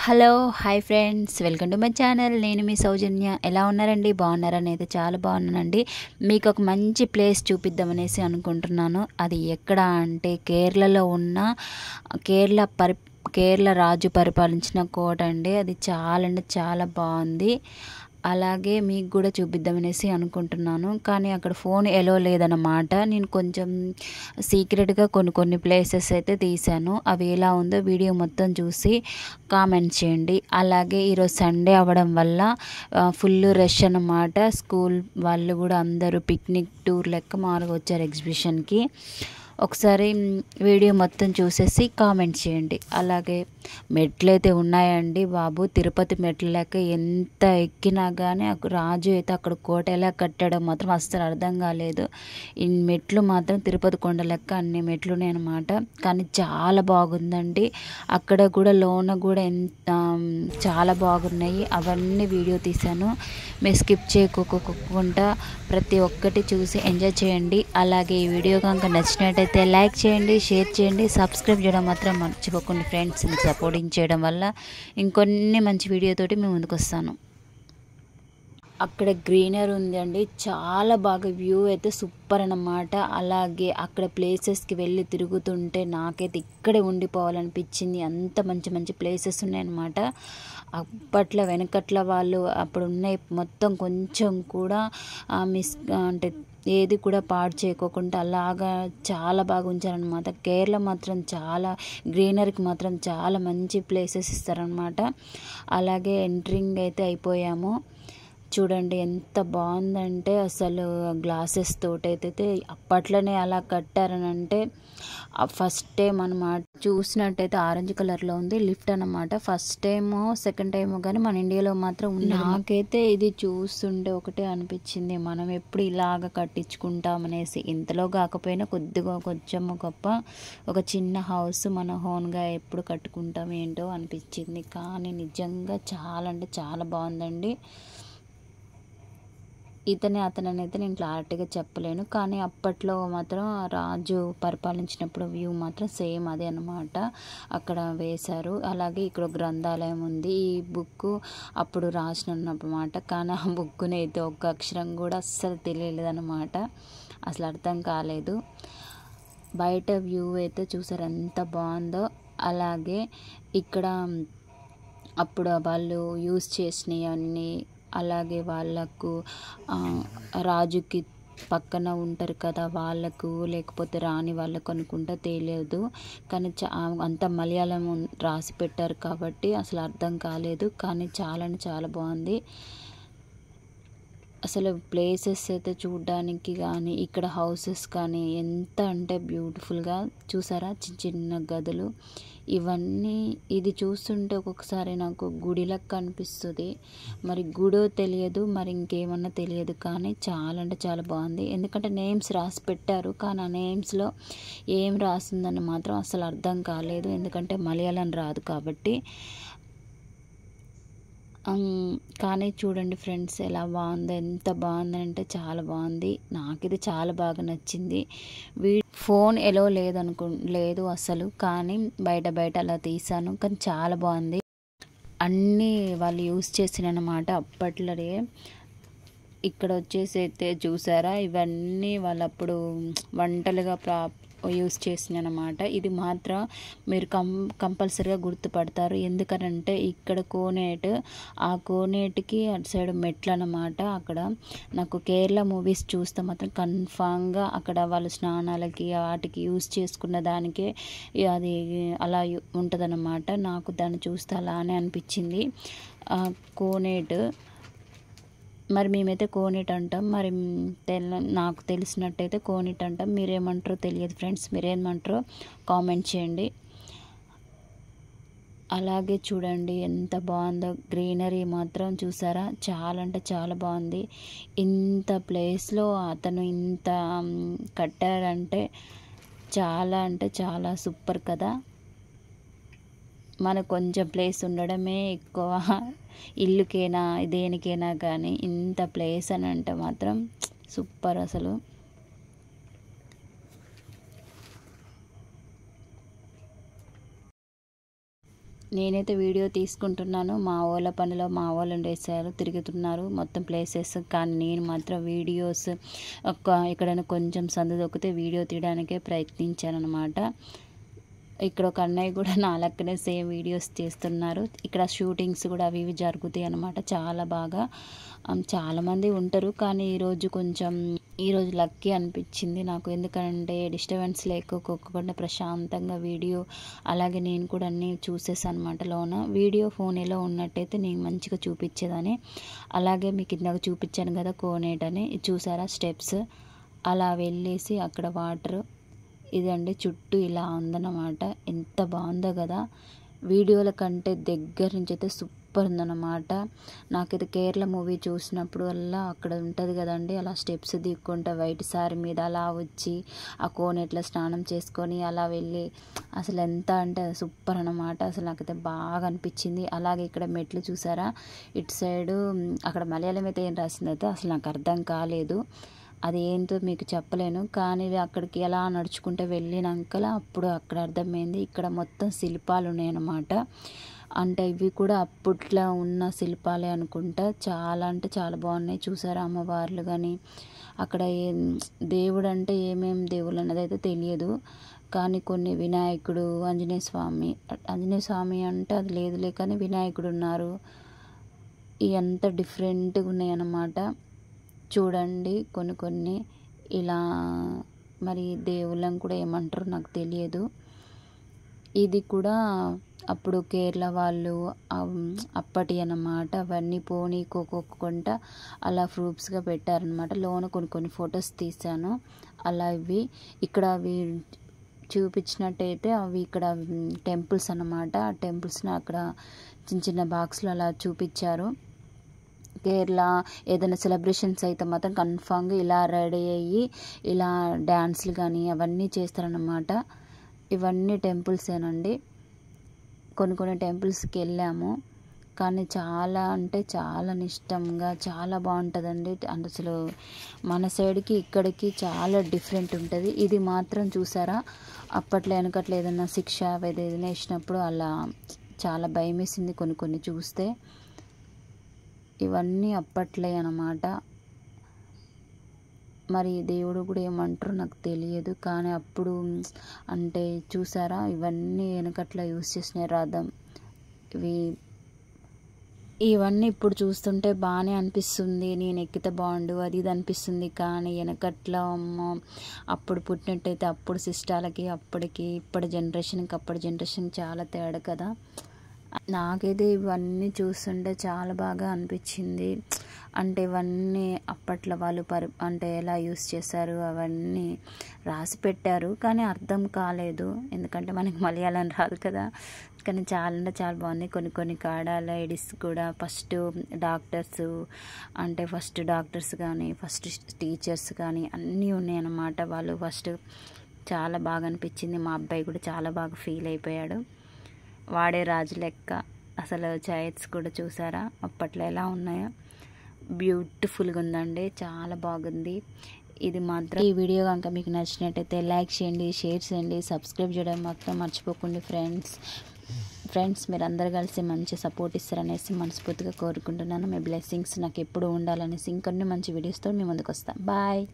Hello hi friends, welcome to my channel. నేను మీ సౌజన్య. ఎలా ఉన్నారండి? బాగున్నారని అయితే చాలా బాగున్నానండి. మీకు ఒక మంచి ప్లేస్ చూపిద్దామనేసి అనుకుంటున్నాను. అది ఎక్కడ అంటే కేరళలో ఉన్న కేరళ రాజు పరిపాలించిన కోట అండి. అది చాలా అంటే చాలా బాగుంది. అలాగే మీకు కూడా చూపిద్దామనేసి అనుకుంటున్నాను. కానీ అక్కడ ఫోన్ ఎలో లేదన్నమాట. నేను కొంచెం సీక్రెట్గా కొన్ని ప్లేసెస్ అయితే తీశాను. అవి ఎలా ఉందో వీడియో మొత్తం చూసి కామెంట్ చేయండి. అలాగే ఈరోజు సండే అవ్వడం వల్ల ఫుల్ రష్ అన్నమాట. స్కూల్ వాళ్ళు కూడా అందరూ పిక్నిక్ టూర్ లెక్క మారుగా వచ్చారు ఎగ్జిబిషన్కి. ఒకసారి వీడియో మొత్తం చూసేసి కామెంట్ చేయండి. అలాగే మెట్లయితే ఉన్నాయండి బాబు, తిరుపతి మెట్లు లెక్క. ఎంత ఎక్కినా కానీ రాజు అయితే అక్కడ కోట ఎలా కట్టాడో మాత్రం అస్సలు అర్థం కాలేదు. ఈ మెట్లు మాత్రం తిరుపతి కొండ లెక్క అన్ని మెట్లు ఉన్నాయన్నమాట. కానీ చాలా బాగుందండి. అక్కడ కూడా లోన కూడా ఎంత చాలా బాగున్నాయి. అవన్నీ వీడియో తీశాను. మీరు స్కిప్ చేయకుండా ప్రతి ఒక్కటి చూసి ఎంజాయ్ చేయండి. అలాగే ఈ వీడియో కనుక నచ్చినట్టయితే లైక్ చేయండి, షేర్ చేయండి, సబ్స్క్రైబ్ చేయడం మాత్రం మర్చిపోకండి ఫ్రెండ్స్. మీకు సపోర్టింగ్ చేయడం వల్ల ఇంకొన్ని మంచి వీడియోతోటి మేము ముందుకు వస్తాను. అక్కడ గ్రీనరీ ఉందండి, చాలా బాగా వ్యూ అయితే సూపర్ అన్నమాట. అలాగే అక్కడ ప్లేసెస్కి వెళ్ళి తిరుగుతుంటే నాకైతే ఇక్కడే ఉండిపోవాలనిపించింది. అంత మంచి మంచి ప్లేసెస్ ఉన్నాయన్నమాట. అప్పట్లో వెనకట్ల వాళ్ళు అప్పుడు ఉన్నాయి మొత్తం కొంచెం కూడా అంటే ఏది కూడా పాడు చేయకోకుండా అలాగా చాలా బాగా ఉంచారనమాట. కేరళ మాత్రం చాలా గ్రీనరీకి మాత్రం చాలా మంచి ప్లేసెస్ ఇస్తారనమాట. అలాగే ఎంట్రింగ్ అయితే అయిపోయాము. చూడండి ఎంత బాగుందంటే అసలు గ్లాసెస్ తోటైతే అప్పట్లోనే అలా కట్టారని అంటే ఫస్ట్ టైం అనమాట. చూసినట్టయితే ఆరెంజ్ కలర్లో ఉంది లిఫ్ట్ అన్నమాట. ఫస్ట్ టైమో సెకండ్ టైమో కానీ మన ఇండియాలో మాత్రం ఉంది. నాకైతే ఇది చూస్తుంటే ఒకటే అనిపించింది, మనం ఎప్పుడు ఇలాగ కట్టించుకుంటామనేసి. ఇంతలో కాకపోయినా కొద్దిగా కొంచెం గొప్ప ఒక చిన్న హౌస్ మన ఓన్గా ఎప్పుడు కట్టుకుంటాం ఏంటో అనిపించింది. కానీ నిజంగా చాలా అంటే చాలా బాగుందండి. అతనైతే నేను క్లారిటీగా చెప్పలేను, కానీ అప్పట్లో మాత్రం రాజు పరిపాలించినప్పుడు వ్యూ మాత్రం సేమ్ అదే అనమాట అక్కడ వేశారు. అలాగే ఇక్కడ గ్రంథాలయం ఉంది. ఈ బుక్ అప్పుడు రాసినమాట, కానీ ఆ బుక్ని అయితే ఒక్క అక్షరం కూడా అస్సలు తెలియలేదు అనమాట. అసలు అర్థం కాలేదు. బయట వ్యూ అయితే చూసారు ఎంత బాగుందో. అలాగే ఇక్కడ అప్పుడు వాళ్ళు యూజ్ చేసినవి అన్నీ, అలాగే వాళ్ళకు రాజుకి పక్కన ఉంటారు కదా వాళ్ళకు, లేకపోతే రాని వాళ్ళకు అనుకుంటా తెలియదు, కానీ అంత మలయాళం రాసి పెట్టారు కాబట్టి అసలు అర్థం కాలేదు. కానీ చాలా అంటే చాలా బాగుంది. అసలు ప్లేసెస్ అయితే చూడడానికి కానీ ఇక్కడ హౌసెస్ కానీ ఎంత అంటే బ్యూటిఫుల్గా చూసారా. చిన్న చిన్న గదులు ఇవన్నీ. ఇది చూస్తుంటే ఒక్కొక్కసారి నాకు గుడిలకు కనిపిస్తుంది. మరి గుడో తెలియదు, మరి ఇంకేమన్నా తెలియదు, కానీ చాలా అంటే చాలా బాగుంది. ఎందుకంటే నేమ్స్ రాసి పెట్టారు, కానీ ఆ నేమ్స్లో ఏం రాసిందని మాత్రం అసలు అర్థం కాలేదు, ఎందుకంటే మలయాళం రాదు కాబట్టి. కానీ చూడండి ఫ్రెండ్స్ ఎలా బాగుందో, ఎంత బాగుందంటే చాలా బాగుంది. నాకు ఇది చాలా బాగా నచ్చింది. ఫోన్ ఎలో లేదు అసలు, కానీ బయట అలా తీసాను. కానీ చాలా బాగుంది. అన్నీ వాళ్ళు యూజ్ చేసినమాట అప్పట్లోనే. ఇక్కడ వచ్చేసి అయితే చూసారా, ఇవన్నీ వాళ్ళు అప్పుడు వంటలుగా యూజ్ చేసినమాట. ఇది మాత్రం మీరు కంపల్సరీగా గుర్తుపడతారు. ఎందుకనంటే ఇక్కడ కోనేట్, ఆ కోనేటికి అటు సైడ్ మెట్లు అన్నమాట. అక్కడ నాకు కేరళ మూవీస్ చూస్తే మాత్రం కన్ఫామ్గా అక్కడ వాళ్ళు స్నానాలకి వాటికి యూజ్ చేసుకున్న దానికే అది అలా ఉంటుందన్నమాట. నాకు దాన్ని చూస్తే అలానే అనిపించింది కోనేట్. మరి మేమైతే కోనేట్ అంటాం, మరి నాకు తెలిసినట్టయితే కోనేట్ అంటాం. మీరేమంటారో తెలియదు ఫ్రెండ్స్, మీరేమంటారో కామెంట్ చేయండి. అలాగే చూడండి ఎంత బాగుందో, గ్రీనరీ మాత్రం చూసారా చాలా అంటే చాలా బాగుంది. ఇంత ప్లేస్లో అతను ఇంత కట్టారంటే చాలా అంటే చాలా సూపర్ కదా. మనకు కొంచెం ప్లేస్ ఉండడమే ఎక్కువ, ఇల్లుకైనా దేనికైనా కానీ. ఇంత ప్లేస్ అని అంటే మాత్రం సూపర్ అసలు. నేనైతే వీడియో తీసుకుంటున్నాను, మా వాళ్ళ పనిలో మా వాళ్ళు ఉండేసారు, తిరుగుతున్నారు మొత్తం ప్లేసెస్. కానీ నేను మాత్రం వీడియోస్ ఎక్కడైనా కొంచెం సందు దొక్కితే వీడియో తీయడానికే ప్రయత్నించాను అనమాట. ఇక్కడ ఒక అన్నయ్య కూడా నా లెక్కనే సేమ్ వీడియోస్ చేస్తున్నారు. ఇక్కడ షూటింగ్స్ కూడా అవి ఇవి జరుగుతాయి అన్నమాట. చాలా బాగా చాలామంది ఉంటారు. కానీ ఈరోజు లక్కీ అనిపించింది నాకు. ఎందుకంటే డిస్టర్బెన్స్ లేకోకుండా ప్రశాంతంగా వీడియో, అలాగే నేను కూడా అన్నీ చూసేసాను అనమాట లోన. వీడియో ఫోన్ ఎలా ఉన్నట్టయితే నేను మంచిగా చూపించేదని. అలాగే మీకు ఇందాక చూపించాను కదా కోనేట్ అని, చూసారా స్టెప్స్, అలా వెళ్ళేసి అక్కడ వాటర్ ఇదండి చుట్టూ ఇలా ఉందన్నమాట. ఎంత బాగుందో కదా, వీడియోల కంటే దగ్గర నుంచి అయితే సూపర్ ఉందన్నమాట. నాకైతే కేరళ మూవీ చూసినప్పుడు వల్ల అక్కడ ఉంటుంది కదండి, అలా స్టెప్స్ దిక్కుంటా వైట్ సారీ మీద అలా వచ్చి ఆ కోనేట్లో స్నానం చేసుకొని అలా వెళ్ళి అసలు ఎంత అంటే సూపర్ అన్నమాట. అసలు నాకైతే బాగా అనిపించింది. అలాగే ఇక్కడ మెట్లు చూసారా, ఇటు సైడు అక్కడ మలయాళం అయితే ఏం రాసిందైతే అసలు నాకు అర్థం కాలేదు, అది ఏంటో మీకు చెప్పలేను. కానీ అక్కడికి ఎలా నడుచుకుంటూ వెళ్ళినాక అప్పుడు అక్కడ అర్థమైంది. ఇక్కడ మొత్తం శిల్పాలు ఉన్నాయన్నమాట. అంటే ఇవి కూడా అప్పట్లో ఉన్న శిల్పాలే అనుకుంటా. చాలా అంటే చాలా బాగున్నాయి. చూసారా అమ్మవార్లు కానీ, అక్కడ దేవుడు అంటే ఏమేమి దేవుళ్ళు అన్నది అయితే తెలియదు. కానీ కొన్ని వినాయకుడు, ఆంజనేయ స్వామి అంటే అది లేదులే, కానీ వినాయకుడు ఉన్నారు. ఇవంత డిఫరెంట్గా ఉన్నాయి అన్నమాట. చూడండి కొన్ని ఇలా, మరి దేవుళ్ళని కూడా ఏమంటారు నాకు తెలియదు. ఇది కూడా అప్పుడు కేరళ వాళ్ళు అప్పటి అన్నమాట. అవన్నీ పోనీకోకుండా అలా ప్రూఫ్స్గా పెట్టారనమాట. లోన కొన్ని ఫొటోస్ తీసాను. అలా ఇవి ఇక్కడ అవి చూపించినట్టయితే అవి ఇక్కడ టెంపుల్స్ అన్నమాట. ఆ టెంపుల్స్ని అక్కడ చిన్న బాక్స్లో అలా చూపించారు. కేరళ ఏదైనా సెలబ్రేషన్స్ అయితే మాత్రం కన్ఫామ్గా ఇలా రెడీ అయ్యి ఇలా డ్యాన్స్లు కానీ అవన్నీ చేస్తారన్నమాట. ఇవన్నీ టెంపుల్సేనండి. కొన్ని టెంపుల్స్కి వెళ్ళాము, కానీ చాలా అంటే చాలా ఇష్టంగా చాలా బాగుంటుందండి. అంటే అసలు మన సైడ్కి ఇక్కడికి చాలా డిఫరెంట్ ఉంటుంది. ఇది మాత్రం చూసారా, అప్పట్లో వెనకట్లో ఏదైనా శిక్ష ఏదైనా వేసినప్పుడు అలా చాలా భయం వేసింది కొన్ని చూస్తే. ఇవన్నీ అప్పట్లే అన్నమాట. మరి దేవుడు కూడా ఏమంటారో నాకు తెలియదు. కానీ అప్పుడు అంటే చూసారా, ఇవన్నీ వెనకట్లా యూజ్ చేసిన రథం, ఇవన్నీ ఇప్పుడు చూస్తుంటే బాగానే అనిపిస్తుంది, నేను ఎక్కితే బాగుండు అది ఇది అనిపిస్తుంది. కానీ వెనకట్లా అప్పుడు పుట్టినట్టయితే అప్పుడు సిస్టాలకి అప్పటికి ఇప్పటి జనరేషన్కి చాలా తేడా కదా. నాకైతే ఇవన్నీ చూస్తుంటే చాలా బాగా అనిపించింది. అంటే ఇవన్నీ అప్పట్లో వాళ్ళు అంటే ఎలా యూస్ చేశారు అవన్నీ రాసి పెట్టారు, కానీ అర్థం కాలేదు. ఎందుకంటే మనకి మలయాళం రాదు కదా. కానీ చాలా అంటే చాలా బాగుంది. కొన్ని కాడ లేడీస్ కూడా ఫస్ట్ డాక్టర్స్ కానీ ఫస్ట్ టీచర్స్ కానీ అన్నీ ఉన్నాయి అన్నమాట. వాళ్ళు ఫస్ట్ చాలా బాగా అనిపించింది. మా అబ్బాయి కూడా చాలా బాగా ఫీల్ అయిపోయాడు. వాడే రాజు లెక్క. అసలు చైర్స్ కూడా చూసారా అప్పట్లో ఎలా ఉన్నాయో, బ్యూటిఫుల్గా ఉందండి, చాలా బాగుంది. ఇది మాత్రం ఈ వీడియో కనుక మీకు నచ్చినట్టయితే లైక్ చేయండి, షేర్ చేయండి, సబ్స్క్రైబ్ చేయడం మాత్రం మర్చిపోకండి ఫ్రెండ్స్. మీరు అందరు కలిసి మంచి సపోర్ట్ ఇస్తారనేసి మనస్ఫూర్తిగా కోరుకుంటున్నాను. మీ బ్లెస్సింగ్స్ నాకు ఎప్పుడు ఉండాలనేసి ఇంకొన్ని మంచి వీడియోస్తో మీ ముందుకు వస్తాను. బాయ్.